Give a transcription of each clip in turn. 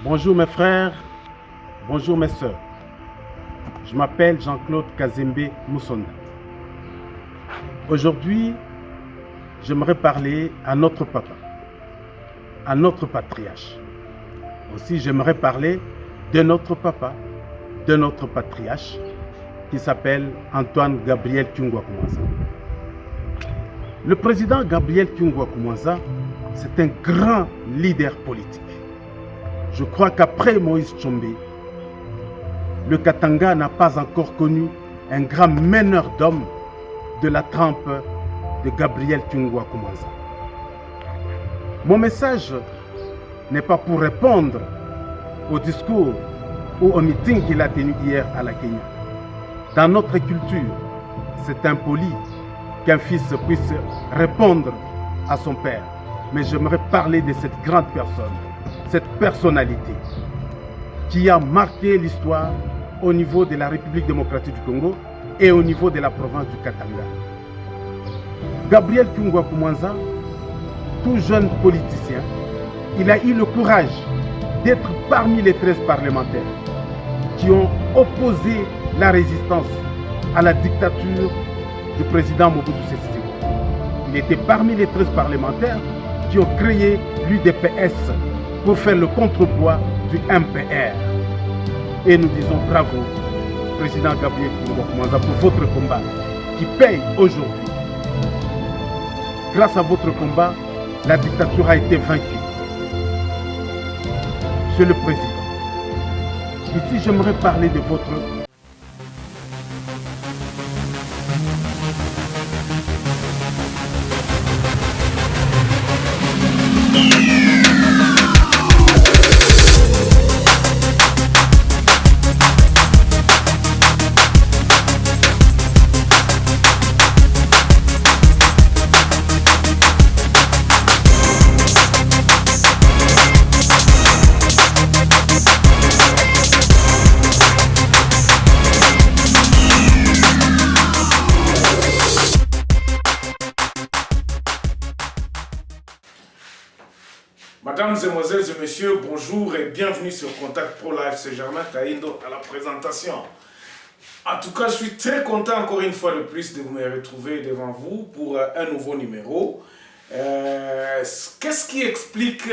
Bonjour mes frères, bonjour mes sœurs. Je m'appelle Jean-Claude Kazembe Moussonda. Aujourd'hui, j'aimerais parler à notre papa, à notre patriarche. Aussi, j'aimerais parler de notre papa, de notre patriarche, qui s'appelle Antoine Gabriel Tungwa Koumanza. Le président Gabriel Tungwa Koumanza, c'est un grand leader politique. Je crois qu'après Moïse Tshombe, le Katanga n'a pas encore connu un grand meneur d'hommes de la trempe de Gabriel Tungwa Koumanza. Mon message n'est pas pour répondre au discours ou au meeting qu'il a tenu hier à la Kenya. Dans notre culture, c'est impoli qu'un fils puisse répondre à son père. Mais j'aimerais parler de cette grande personne, cette personnalité qui a marqué l'histoire au niveau de la République démocratique du Congo et au niveau de la province du Katanga. Gabriel Tungwa Koumanza, tout jeune politicien, il a eu le courage d'être parmi les 13 parlementaires qui ont opposé la résistance à la dictature du président Mobutu Sese Seko. Il était parmi les 13 parlementaires qui ont créé l'UDPS pour faire le contrepoids du MPR. Et nous disons bravo, président Gabriel Tungwa Koumanza, pour votre combat qui paye aujourd'hui. Grâce à votre combat, la dictature a été vaincue. Monsieur le Président, ici j'aimerais parler de votre Mesdames, Mesdemoiselles et Messieurs, bonjour et bienvenue sur Contact Pro Live. C'est Germain Kaindo à la présentation. En tout cas, je suis très content encore une fois de plus de me retrouver devant vous pour un nouveau numéro. Qu'est-ce qui explique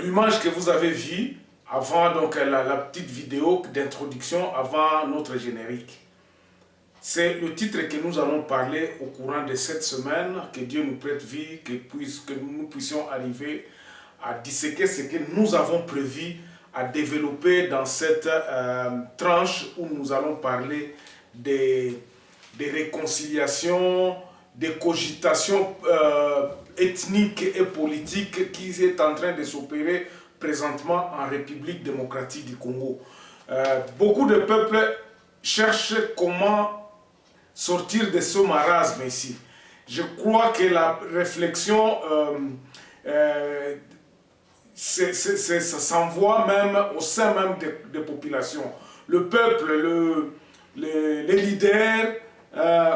l'image que vous avez vue avant donc, la petite vidéo d'introduction avant notre générique? C'est le titre que nous allons parler au courant de cette semaine, que Dieu nous prête vie, que nous puissions arriver à disséquer ce que nous avons prévu à développer dans cette tranche où nous allons parler des réconciliations, des cogitations ethniques et politiques qui est en train de s'opérer présentement en République démocratique du Congo. Beaucoup de peuples cherchent comment sortir de ce marasme ici. Je crois que la réflexion ça s'envoie même au sein même des populations. Le peuple, les leaders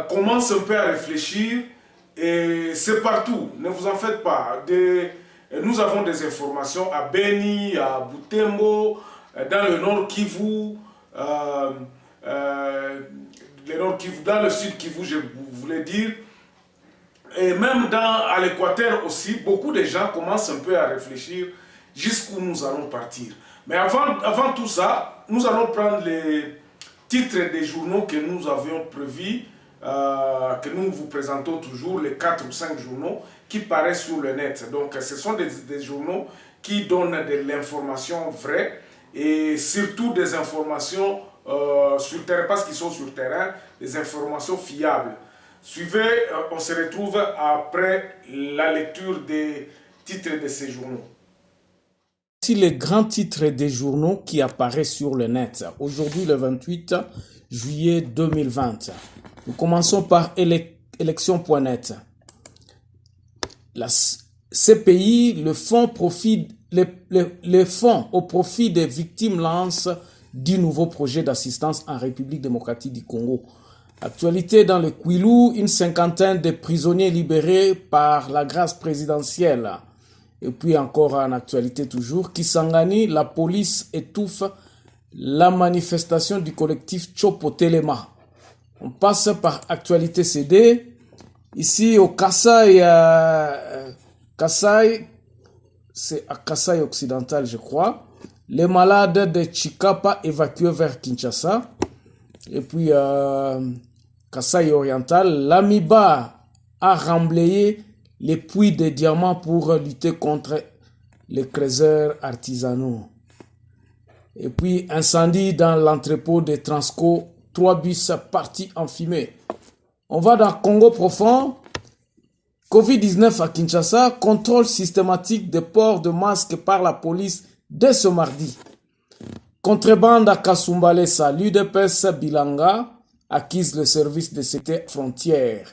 commencent un peu à réfléchir et c'est partout, ne vous en faites pas. Nous avons des informations à Beni, à Butembo, dans le Nord Kivu, dans le sud Kivu, je voulais dire, et même à l'Équateur aussi, beaucoup de gens commencent un peu à réfléchir jusqu'où nous allons partir. Mais avant tout ça, nous allons prendre les titres des journaux que nous avions prévus, que nous vous présentons toujours, les 4 ou 5 journaux qui paraissent sur le net. Donc ce sont des journaux qui donnent de l'information vraie et surtout des informations sur terrain, parce qu'ils sont sur terrain, des informations fiables. Suivez, on se retrouve après la lecture des titres de ces journaux. Voici les grands titres des journaux qui apparaissent sur le net. Aujourd'hui, le 28 juillet 2020. Nous commençons par élection.net. La CPI, le fonds au profit des victimes lance 10 nouveaux projets d'assistance en République démocratique du Congo. Actualité dans le Kwilu, une cinquantaine de prisonniers libérés par la grâce présidentielle. Et puis encore en actualité toujours, Kisangani, la police étouffe la manifestation du collectif Chopo Telema. On passe par Actualité CD. Ici au Kasaï, c'est à Kasaï occidental je crois. Les malades de Chikapa évacués vers Kinshasa. Et puis Kasaï oriental, l'Amiba a remblayé les puits de diamants pour lutter contre les creuseurs artisanaux. Et puis incendie dans l'entrepôt de Transco, 3 bus partis en fumée. On va dans Congo profond. Covid-19 à Kinshasa, contrôle systématique des ports de masques par la police dès ce mardi. Contrebande à Kasumbalesa, l'UDPS Bilanga acquise le service de sécurité frontière.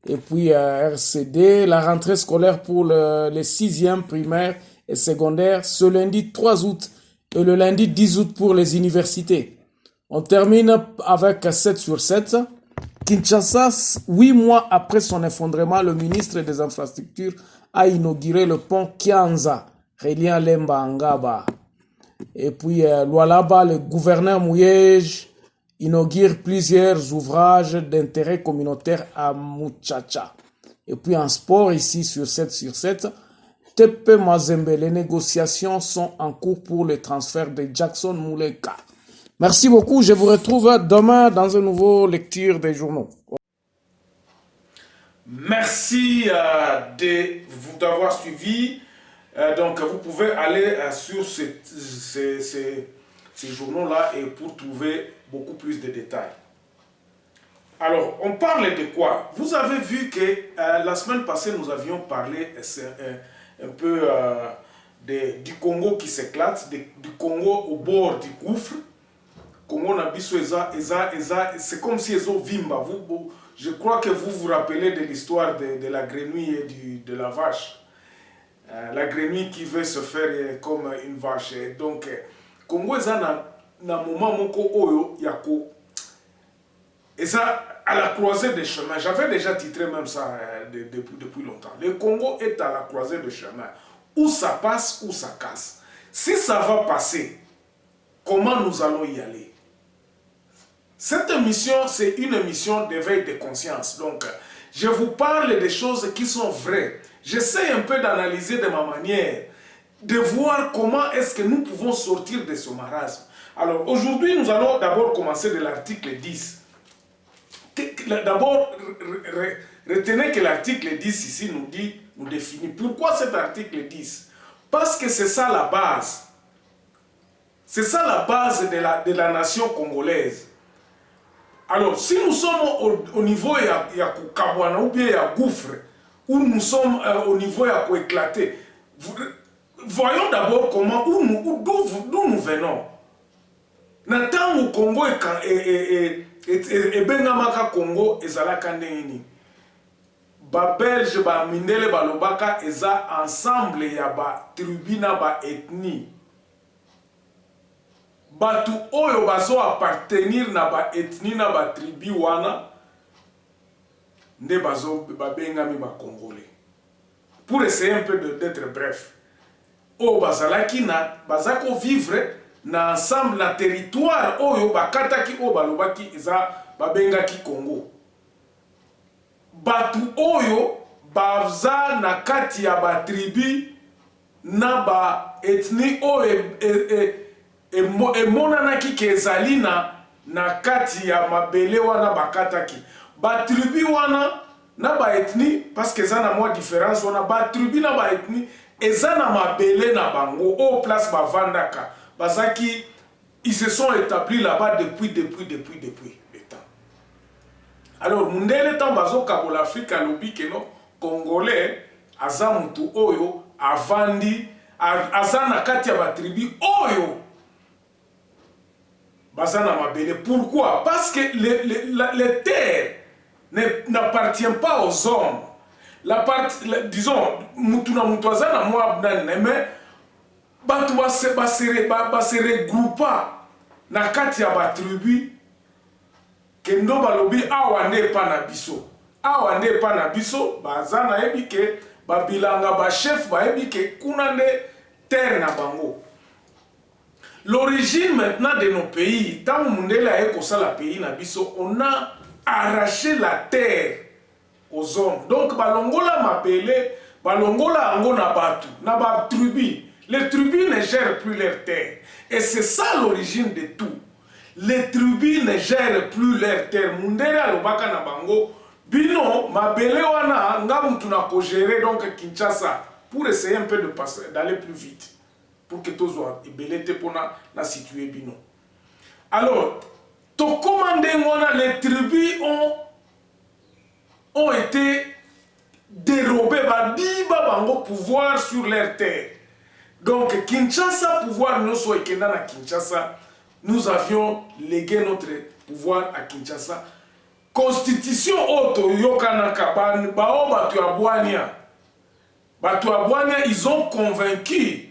Et puis RCD, la rentrée scolaire pour les 6e primaires et secondaires ce lundi 3 août et le lundi 10 août pour les universités. On termine avec 7 sur 7. Kinshasa, 8 mois après son effondrement, le ministre des Infrastructures a inauguré le pont Kianza, reliant Lemba à Ngaba. Et puis, Lualaba, le gouverneur Mouyej, inaugure plusieurs ouvrages d'intérêt communautaire à Muchacha. Et puis, en sport, ici, sur 7 sur 7, TP Mazembe, les négociations sont en cours pour le transfert de Jackson Mouleka. Merci beaucoup, je vous retrouve demain dans une nouvelle lecture des journaux. Merci d'avoir suivi. Donc, vous pouvez aller sur ces journaux-là et pour trouver beaucoup plus de détails. Alors, on parle de quoi? Vous avez vu que la semaine passée, nous avions parlé un peu du Congo qui s'éclate, du Congo au bord du gouffre. Congo Nabiso, c'est comme si ils ont vimba. Je crois que vous vous rappelez de l'histoire de la grenouille et de la vache. La grenouille qui veut se faire comme une vache. Donc, Congo est na moment moko oyo yako. Et ça, à la croisée des chemins. J'avais déjà titré même ça depuis longtemps. Le Congo est à la croisée des chemins. Où ça passe, où ça casse. Si ça va passer, comment nous allons y aller? Cette émission, c'est une émission d'éveil de conscience. Donc, je vous parle des choses qui sont vraies. J'essaie un peu d'analyser de ma manière, de voir comment est-ce que nous pouvons sortir de ce marasme. Alors, aujourd'hui, nous allons d'abord commencer de l'article 10. D'abord, retenez que l'article 10 ici nous définit. Pourquoi cet article 10? Parce que c'est ça la base. C'est ça la base de la nation congolaise. Alors, si nous sommes au niveau de Kabwana ou bien à Gouffre, où nous sommes au niveau de éclater, voyons d'abord comment, d'où nous venons. Nathan au Congo et Bengamaka Congo et Zalaka Neni. Ba Belge, ba Mindele, ba Lobaka, eza ensemble ya ba tribuna ba ethnie. Batu oyo bazo appartenir na ba ethnie na ba tribu wana nde bazo babengami ba Congolais. Pour essayer un peu d'être bref. O bazalaki na bazako vivre na ensemble na territoire oyo bakataki o balobaki eza babengaki Congo. Batu oyo baza na kati ya ba tribu na ba ethnie oyo emonanaki ke ezali na kati ya mabele wana bakataki. Ba tribu wana na ba ethnie parce que eza na mwa différence wana ba tribu na ba ethnie eza na mabele na bango au place bavandaka. Bazaki ils se sont établis là-bas depuis le temps. Alors mundele temps bazo kabola Afrique alobi ke no Congolais aza mutu oyo avandi aza na kati ya ba tribu oyo bazana mabele. Pourquoi? Parce que les terres n'appartient pas aux hommes. Disons, mutuna mutwazana mwa abnane, mais batu ba se regroupa na kati ya ba tribu kendo balobi awa ne pa na biso. Awa ne pa na biso, bazana ebi ke babilanga bachef bayebi ke kuna nde terre na bango. L'origine maintenant de nos pays, tant Mundele a écossé la pays na biso, on a arraché la terre aux hommes. Donc balongola mabele, balongola ango na batu, na ba tribu. Les tribus ne gèrent plus leur terre. Et c'est ça l'origine de tout. Les tribus ne gèrent plus leur terre. Mundele alobaka na bango, bino mabele wana nga mutu na ko gérer donc Kinshasa pour essayer un peu de passer, d'aller plus vite. Pour que tous soient ébelés pour na situer bino. Alors, to commandé les tribus ont été dérobées, bango pouvoir sur leur terre. Donc Kinshasa pouvoir nous soit à Kinshasa, nous avions légué notre pouvoir à Kinshasa. Constitution auto yokanaka bao batu abwania. Batu abwania, ils ont convaincu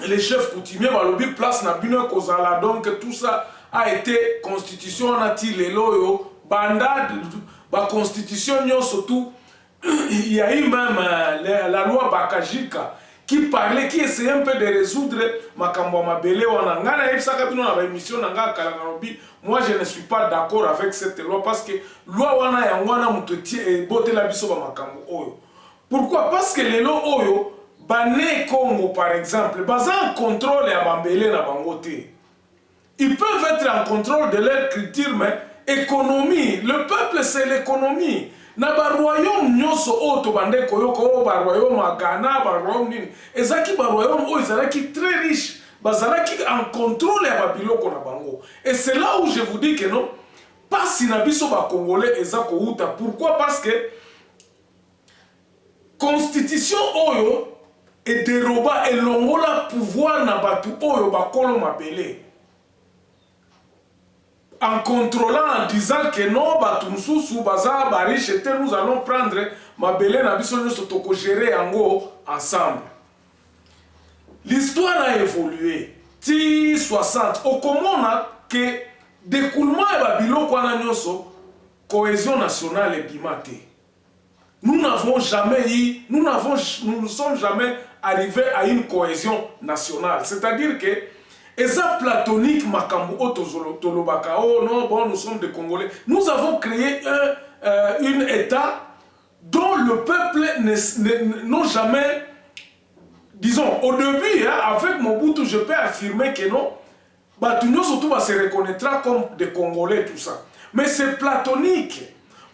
les chefs coutumiers, balobi place na bino kozala, donc tout ça a été constitution nati lelo banda ba constitution surtout il y a eu même la loi Bakajika qui parlait, qui essayait un peu de résoudre makambo mabele wana ngana yebisaka bino na ba émission na nga kala ngarobi. Moi je ne suis pas d'accord avec cette loi parce que loi wana ya ngwana mutotie e botela biso ba makambo oyo. Pourquoi? Parce que lelo oyo Bané Congo par exemple, basé en contrôle à Bambélé na Bangote. Ils peuvent être en contrôle de leur culture, mais économie. Le peuple c'est l'économie. Na ba royaume nyoso oto bande koyoko ba royaume à Ghana, ba royaume nini. Ezaki ba royaume o ezalaki très riche, bazalaki en contrôle à Babiloko na bango. Et c'est là où je vous dis que non, pas si na biso ba congolais ezako uta. Pourquoi? Parce que constitution oyo et déroba et longola pouvoir na batu oyo bakolo mabele en contrôlant, en disant que non batu msusu baza bariche nous allons prendre mabele na biso nyoso toko gérer yango ensemble. L'histoire a évolué ti 60 okomona que découlement et babiloko na nyoso cohésion nationale et bimate. Nous n'avons jamais eu, nous ne sommes jamais arrivés à une cohésion nationale. C'est-à-dire que, eza platonique makambo otolobaka, oh non, bon, nous sommes des Congolais. Nous avons créé un État dont le peuple n'a jamais, disons, au début, hein, avec Mobutu, je peux affirmer que non, Batunyo surtout se reconnaîtra comme des Congolais, tout ça. Mais c'est platonique.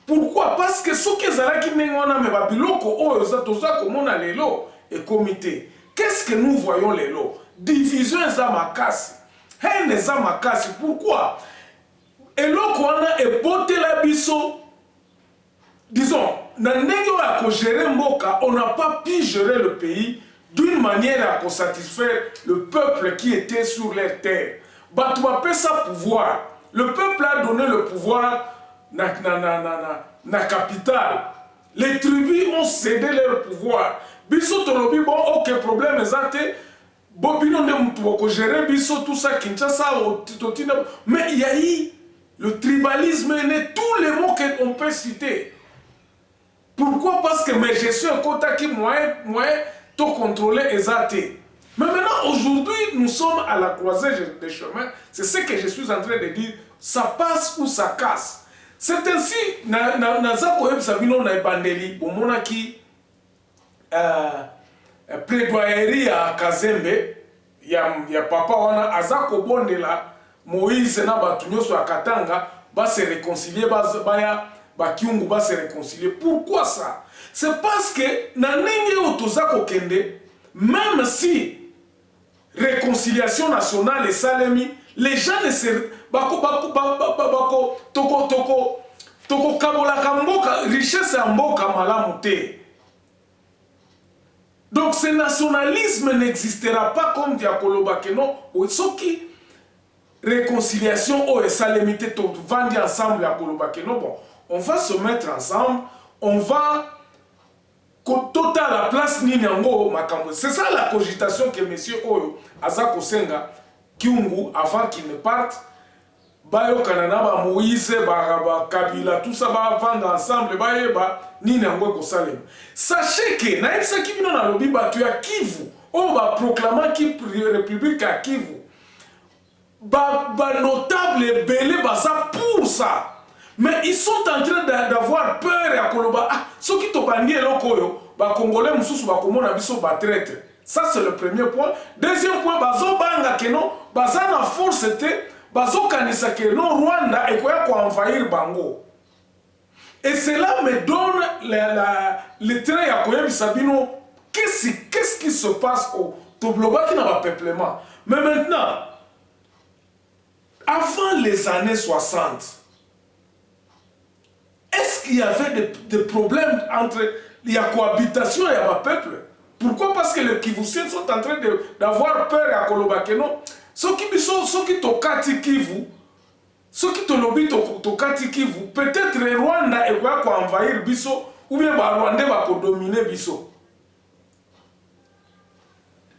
Pourquoi? Parce que ce que Zalaki Nengona me babiloko o toza komona lelo et comité. Qu'est-ce que nous voyons lelo? Division zamakasi. Haine zamakasi. Pourquoi? Eloko wana e bote la biso. Disons, na ndenge wa ko gérer mboka, on n'a pas pu gérer le pays d'une manière à satisfaire le peuple qui était sur les terres. Batu bape sa pouvoir. Le peuple a donné le pouvoir na capitale. Les tribus ont cédé leur pouvoir. Biso tolobi bon ok problème exacté. Bobino ne mutoko gérer biso tout ça Kinshasa mais il y a eu le tribalisme et tous les mots qu'on peut citer. Pourquoi? Parce que mais je suis un quota qui moyen to contrôler exacté. Mais maintenant aujourd'hui nous sommes à la croisée des chemins. C'est ce que je suis en train de dire. Ça passe ou ça casse. C'est ainsi, Nazako Sabino na Bandeli, au monaki plaidoyerie à Kazembe, ya papa wana Azako Bondela, Moïse na Batunyo sur Katanga, va se réconcilier, ba Kiungu va se réconcilier. Pourquoi ça? C'est parce que na nenge otozako kende, même si réconciliation nationale et salemi, les gens ne se toko kabola kamboka richesse ya mboka malamu te. Donc ce nationalisme n'existera pas comme diakoloba que non soki réconciliation o esalemité to vandi ensemble ya koloba que non bon on va se mettre ensemble, on va total la place nini yango makambo. C'est ça la cogitation que monsieur Oyo Azako Senga Kiungu avant qu'il ne parte bayo kanana ba Moïse ba Kabila tout ça va vendre ensemble bayeba nini yango ko salem. Sachez que na yebisa ki bino na lobi batu ya Kivu on va proclamer ki république à Kivu ba notable belé baza pour ça. Mais ils sont en train d'avoir peur à Koloba. Ah, ceux qui t'ont banni et l'okoyo, bah Congolais moussous bah comment on a vu ba traître. Ça c'est le premier point. Deuxième point, bazo banga keno, baza na force c'était bazo kanisa keno Rwanda et quoi envahir Bango. Et cela me donne le trait à Koya Bisabino. Qu'est-ce qui se passe au Tobloba qui n'a pas peuplement. Mais maintenant, avant les années 60. Est-ce qu'il y avait des problèmes entre la cohabitation et le peuple? Pourquoi? Parce que les Kivusiens sont en train d'avoir peur à Kolobakeno. Ceux qui tokati Kivu, ceux qui tokati Kivu, peut-être le Rwanda et quoi envahir Biso, ou bien le Rwanda va dominer Biso.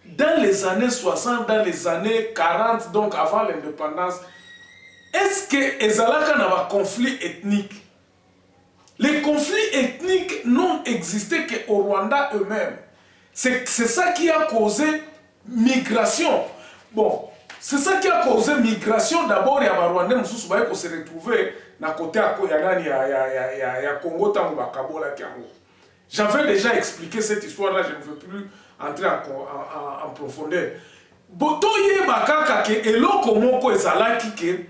Dans les années 60, dans les années 40, donc avant l'indépendance, est-ce que Ezalaka n'a pas conflit ethnique? Les conflits ethniques n'ont existé qu'au Rwanda eux-mêmes. C'est ça qui a causé migration. Bon, c'est ça qui a causé migration. D'abord, il y a des Rwandais qui se retrouvaient à côté de Congo. J'avais déjà expliqué cette histoire-là, je ne veux plus entrer en profondeur. Botoye bakaka ke eloko moko ezalaki ke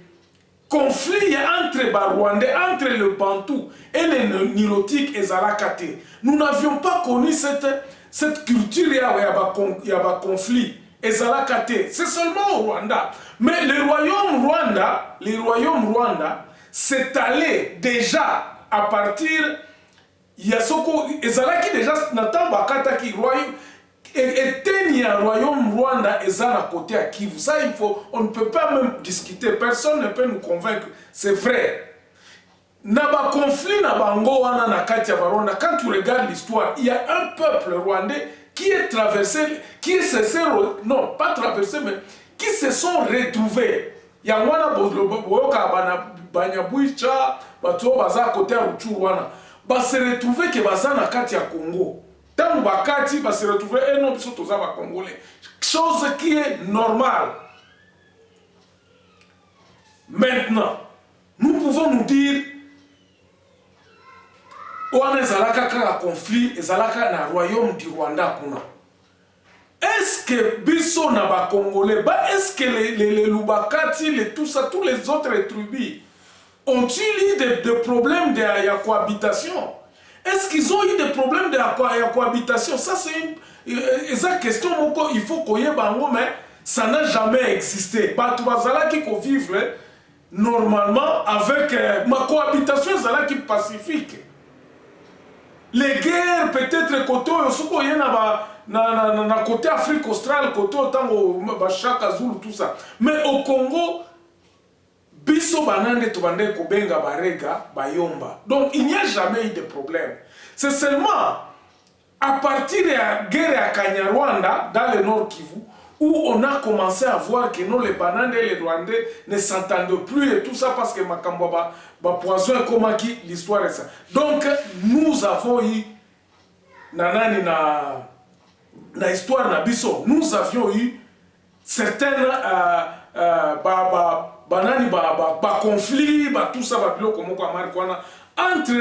conflit entre les Rwandais, entre le Bantou et les Nilotiques et Zalakate. Nous n'avions pas connu cette culture où il y a conflit. Et Zalakate, c'est seulement au Rwanda. Mais le royaume Rwanda s'est allé déjà à partir Yasoko et Zalaki déjà n'attend pas qui royaume et un royaume Rwanda et ça à côté à Kivu. Ça, on ne peut pas même discuter. Personne ne peut nous convaincre. C'est vrai. Naba conflit Nabango wana na kati ya Rwanda. Quand tu regardes l'histoire, il y a un peuple rwandais qui est traversé, non, pas traversé, mais qui se sont retrouvés. Il y a wana boyoka banyabuicha, bato baza côté à Rutshuru ba se retrouver que baza na kati ya Congo. Tant bakati va se retrouver et non biso toza ba Congolais. Chose qui est normale. Maintenant, nous pouvons nous dire on est zalaka ka conflit et zalaka na royaume du Rwanda kuna. Est-ce que biso na ba Congolais, est-ce que les Lubakati, tout ça, tous les autres tribus ont-ils eu des problèmes de cohabitation? Est-ce qu'ils ont eu des problèmes de cohabitation? Ça, c'est une question il faut qu'on y ait bango, mais ça n'a jamais existé. Batouazala qui vivre normalement avec ma cohabitation qui pacifique. Les guerres, peut-être, côté na côté Afrique australe, côté Chaka Zulu, tout ça. Mais au Congo, biso banande tubande kobenga barega bayomba. Donc il n'y a jamais eu de problème. C'est seulement à partir de la guerre à Kanyarwanda dans le Nord Kivu où on a commencé à voir que non, les bananes et les Rwandais ne s'entendent plus et tout ça parce que Makambaba poison et comment qui l'histoire est ça. Donc nous avons eu nanani na histoire na biso, nous avions eu certaines conflits, tout ça entre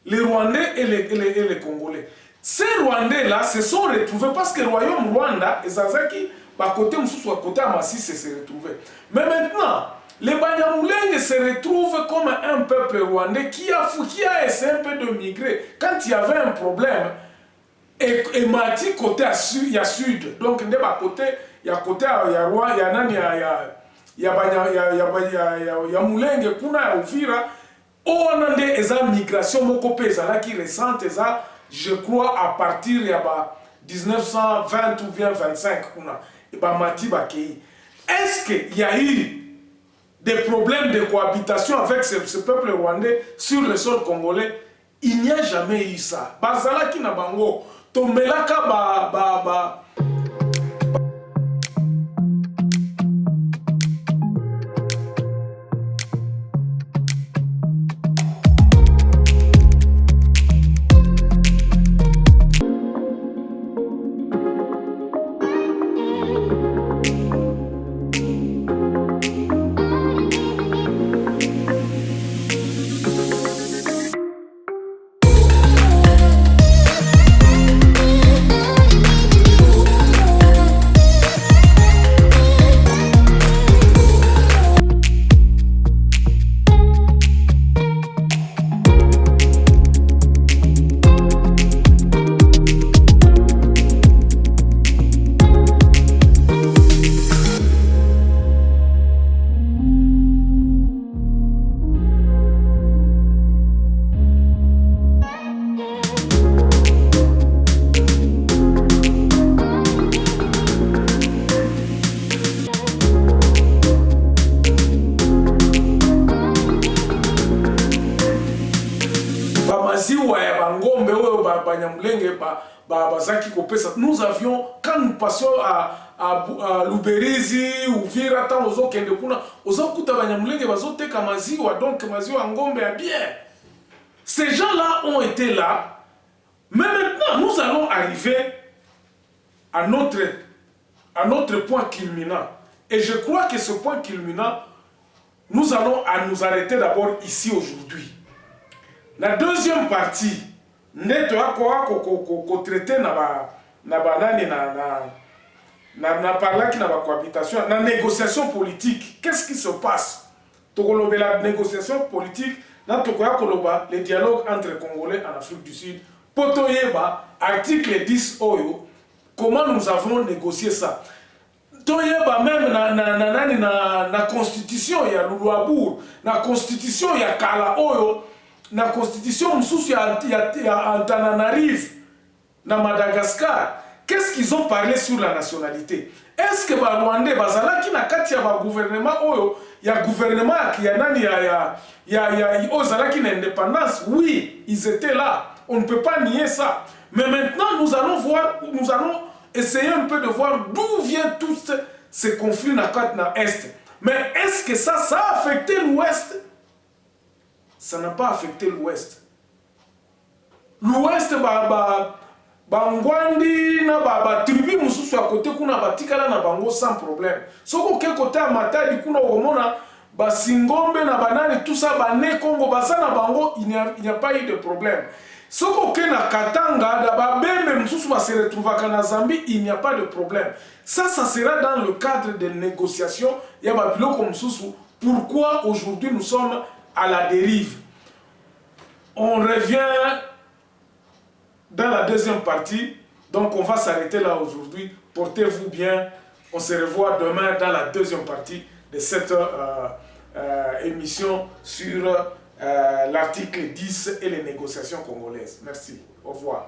les Rwandais et les Congolais. Ces Rwandais-là se sont retrouvés parce que le royaume Rwanda et Zazaki, côté Moussou, côté Amassis, se retrouvaient. Mais maintenant, les Banyamulenge se retrouvent comme un peuple rwandais qui a essayé un peu de migrer. Quand il y avait un problème, et Mati côté à sud, il y a sud. Donc, il y a côté, il y a Rwanda, il y a Nani, il y a Mulenge, Kuna, il y a Uvira. On a des migrations mokopé, qui récentes, je crois, à partir de 1920 ou bien 25. Est-ce qu'il y a eu des problèmes de cohabitation avec ce peuple rwandais sur le sol congolais? Il n'y a jamais eu ça. Bazalaki na bango, tomelaka nous avions, quand nous passions à Luberizi ou Vira, tant aux autres, donc maziwa ngombe à bien. Ces gens-là ont été là, mais maintenant nous allons arriver à notre point culminant. Et je crois que ce point culminant, nous allons nous arrêter d'abord ici aujourd'hui. La deuxième partie, nous allons traiter la négociation politique. Qu'est-ce qui se passe? La négociation politique, le dialogue entre Congolais en Afrique du Sud. Potoyeba, article 10 Oyo, comment nous avons négocié ça? Toyeba même na constitution ya Luluabour, na constitution ya Kala Oyo, na constitution msusu ya Antananarive, na Madagascar. Qu'est-ce qu'ils ont parlé sur la nationalité? Est-ce que ba Rwandais bazalaki na kati ya ba gouvernement Oyo, ya gouvernement ya nani ya ozalaki na indépendance? Oui, ils étaient là. On ne peut pas nier ça. Mais maintenant, nous allons essayer un peu de voir d'où viennent tous ces conflits dans l'Est. Mais est-ce que ça a affecté l'Ouest? Ça n'a pas affecté l'Ouest. L'Ouest, Bangwandi, tribu mususu à côté kuna batikala na bango sans problème. Soko ke côté à Matadi kuna omona basingombe na banane tout ça bané Congo basa na bango, il n'y a pas eu de problème. Ce qu'on a Katanga, même si on se retrouve à Zambie, il n'y a pas de problème. Ça sera dans le cadre des négociations. Il y a un comme Soussou. Pourquoi aujourd'hui nous sommes à la dérive? On revient dans la deuxième partie. Donc on va s'arrêter là aujourd'hui. Portez-vous bien. On se revoit demain dans la deuxième partie de cette émission sur l'article 10 et les négociations congolaises. Merci. Au revoir.